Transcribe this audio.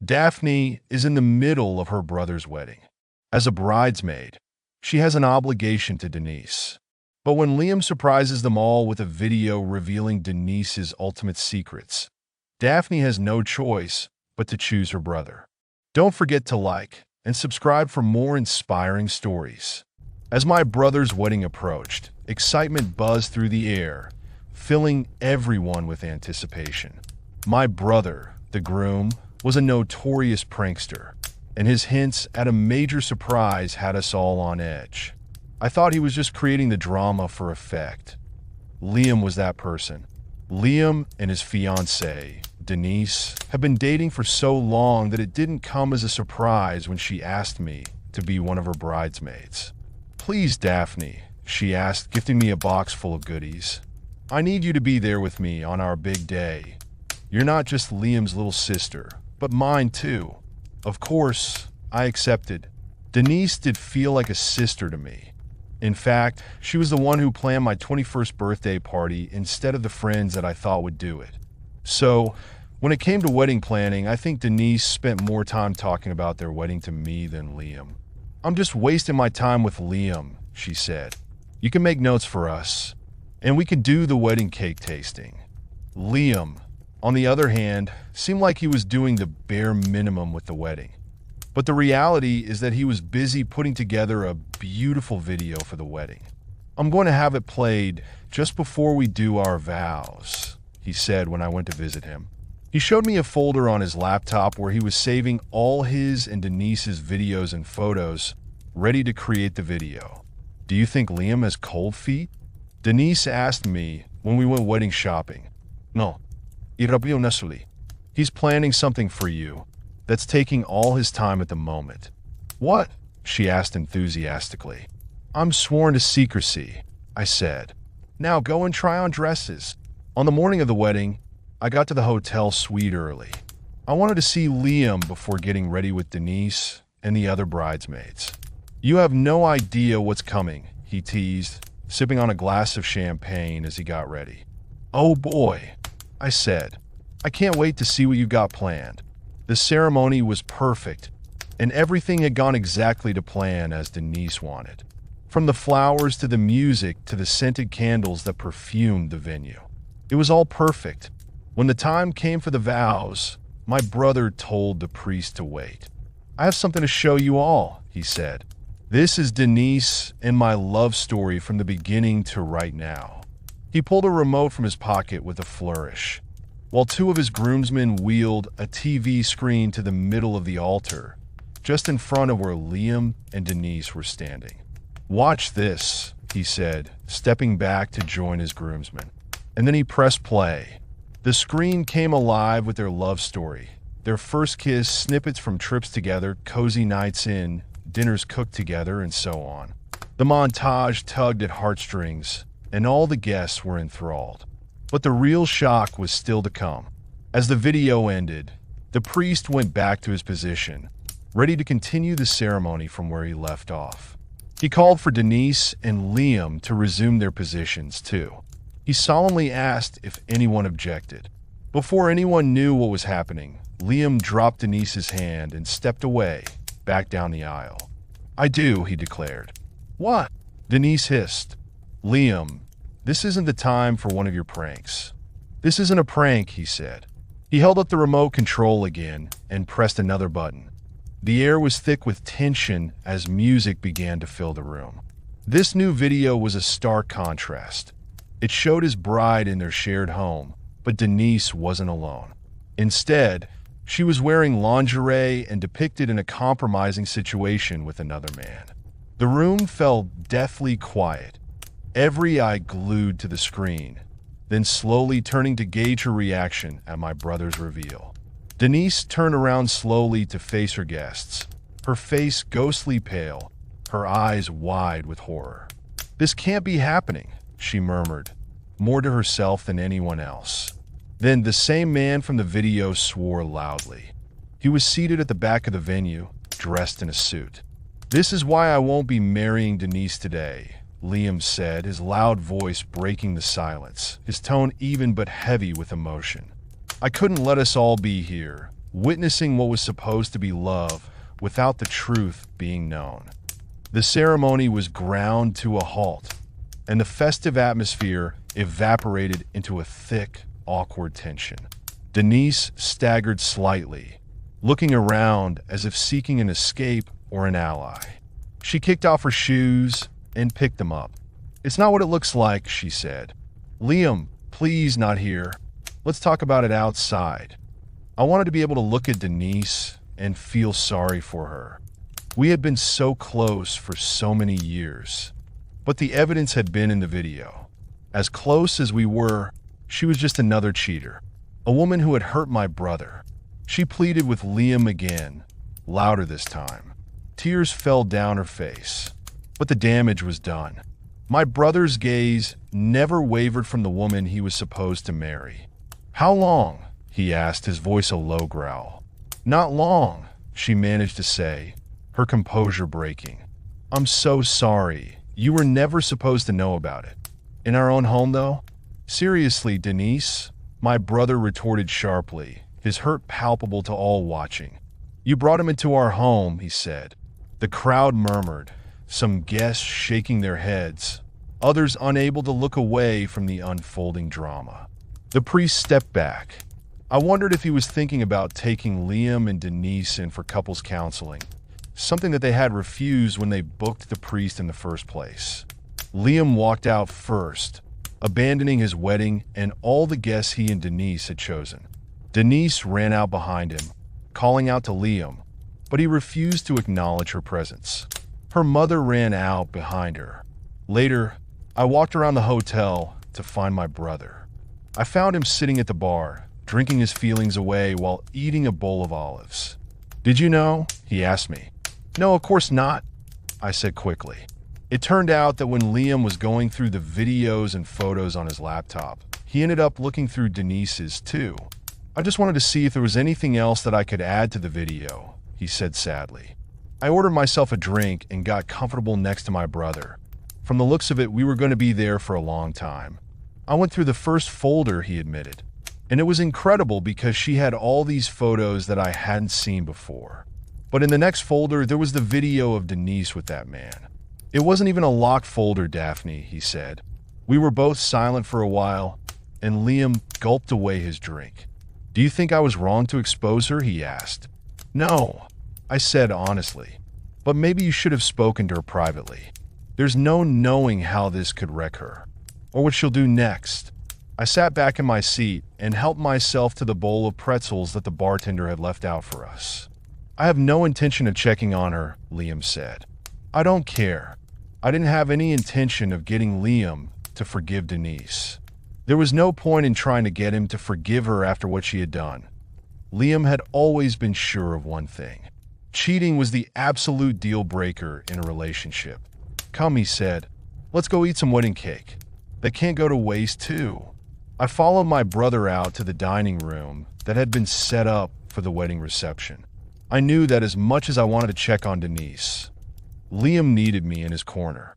Daphne is in the middle of her brother's wedding. As a bridesmaid, she has an obligation to Denise. But when Liam surprises them all with a video revealing Denise's ultimate secrets, Daphne has no choice but to choose her brother. Don't forget to like and subscribe for more inspiring stories. As my brother's wedding approached, excitement buzzed through the air, filling everyone with anticipation. My brother, the groom, was a notorious prankster, and his hints at a major surprise had us all on edge. I thought he was just creating the drama for effect. Liam was that person. Liam and his fiancée, Denise, have been dating for so long that it didn't come as a surprise when she asked me to be one of her bridesmaids. "Please, Daphne," she asked, gifting me a box full of goodies. "I need you to be there with me on our big day. You're not just Liam's little sister, but mine too." Of course, I accepted. Denise did feel like a sister to me. In fact, she was the one who planned my 21st birthday party instead of the friends that I thought would do it. So, when it came to wedding planning, I think Denise spent more time talking about their wedding to me than Liam. "I'm just wasting my time with Liam," she said. "You can make notes for us, and we can do the wedding cake tasting." Liam, on the other hand, seemed like he was doing the bare minimum with the wedding. But the reality is that he was busy putting together a beautiful video for the wedding. "I'm going to have it played just before we do our vows," he said when I went to visit him. He showed me a folder on his laptop where he was saving all his and Denise's videos and photos, ready to create the video. "Do you think Liam has cold feet?" Denise asked me when we went wedding shopping. "No, honestly. He's planning something for you that's taking all his time at the moment." "What?" she asked enthusiastically. "I'm sworn to secrecy," I said. "Now go and try on dresses." On the morning of the wedding, I got to the hotel suite early. I wanted to see Liam before getting ready with Denise and the other bridesmaids. "You have no idea what's coming," he teased, sipping on a glass of champagne as he got ready. "Oh boy," I said. "I can't wait to see what you've got planned." The ceremony was perfect, and everything had gone exactly to plan as Denise wanted. From the flowers to the music to the scented candles that perfumed the venue. It was all perfect. When the time came for the vows, my brother told the priest to wait. "I have something to show you all," he said. "This is Denise and my love story from the beginning to right now." He pulled a remote from his pocket with a flourish, while two of his groomsmen wheeled a TV screen to the middle of the altar, just in front of where Liam and Denise were standing. "Watch this," he said, stepping back to join his groomsmen. And then he pressed play. The screen came alive with their love story, their first kiss, snippets from trips together, cozy nights in, dinners cooked together, and so on. The montage tugged at heartstrings, and all the guests were enthralled. But the real shock was still to come. As the video ended, the priest went back to his position, ready to continue the ceremony from where he left off. He called for Denise and Liam to resume their positions too. He solemnly asked if anyone objected. Before anyone knew what was happening, Liam dropped Denise's hand and stepped away, back down the aisle. "I do," he declared. "What?" Denise hissed. "Liam, this isn't the time for one of your pranks." "This isn't a prank," he said. He held up the remote control again and pressed another button. The air was thick with tension as music began to fill the room. This new video was a stark contrast. It showed his bride in their shared home, but Denise wasn't alone. Instead, she was wearing lingerie and depicted in a compromising situation with another man. The room fell deathly quiet, every eye glued to the screen, then slowly turning to gauge her reaction at my brother's reveal. Denise turned around slowly to face her guests, her face ghostly pale, her eyes wide with horror. "This can't be happening," she murmured, more to herself than anyone else. Then the same man from the video swore loudly. He was seated at the back of the venue, dressed in a suit. "This is why I won't be marrying Denise today," Liam said, his loud voice breaking the silence, his tone even but heavy with emotion. "I couldn't let us all be here, witnessing what was supposed to be love without the truth being known. The ceremony was ground to a halt, and the festive atmosphere evaporated into a thick, awkward tension. Denise staggered slightly, looking around as if seeking an escape or an ally. She kicked off her shoes and picked them up. "It's not what it looks like," she said. "Liam, please not here. Let's talk about it outside." I wanted to be able to look at Denise and feel sorry for her. We had been so close for so many years, but the evidence had been in the video. As close as we were, she was just another cheater, a woman who had hurt my brother. She pleaded with Liam again, louder this time. Tears fell down her face, but the damage was done. My brother's gaze never wavered from the woman he was supposed to marry. "How long?" he asked, his voice a low growl. "Not long," she managed to say, her composure breaking. "I'm so sorry. You were never supposed to know about it. In our own home, though?" "Seriously, Denise," my brother retorted sharply, his hurt palpable to all watching. "You brought him into our home," he said. The crowd murmured, some guests shaking their heads, others unable to look away from the unfolding drama. The priest stepped back. I wondered if he was thinking about taking Liam and Denise in for couples counseling, something that they had refused when they booked the priest in the first place. Liam walked out first, abandoning his wedding and all the guests he and Denise had chosen. Denise ran out behind him, calling out to Liam, but he refused to acknowledge her presence. Her mother ran out behind her. Later, I walked around the hotel to find my brother. I found him sitting at the bar, drinking his feelings away while eating a bowl of olives. "Did you know?" he asked me. "No, of course not," I said quickly. It turned out that when Liam was going through the videos and photos on his laptop, he ended up looking through Denise's too. "I just wanted to see if there was anything else that I could add to the video," he said sadly. I ordered myself a drink and got comfortable next to my brother. From the looks of it, we were going to be there for a long time. I went through the first folder, he admitted, and it was incredible because she had all these photos that I hadn't seen before. But in the next folder, there was the video of Denise with that man. "It wasn't even a locked folder, Daphne," he said. We were both silent for a while, and Liam gulped away his drink. "Do you think I was wrong to expose her?" he asked. "No," I said honestly, "but maybe you should have spoken to her privately. There's no knowing how this could wreck her, or what she'll do next." I sat back in my seat and helped myself to the bowl of pretzels that the bartender had left out for us. "I have no intention of checking on her," Liam said. "I don't care. I didn't have any intention of getting Liam to forgive Denise. There was no point in trying to get him to forgive her after what she had done." Liam had always been sure of one thing. Cheating was the absolute deal breaker in a relationship. "Come," he said, "let's go eat some wedding cake. That can't go to waste too." I followed my brother out to the dining room that had been set up for the wedding reception. I knew that as much as I wanted to check on Denise, Liam needed me in his corner.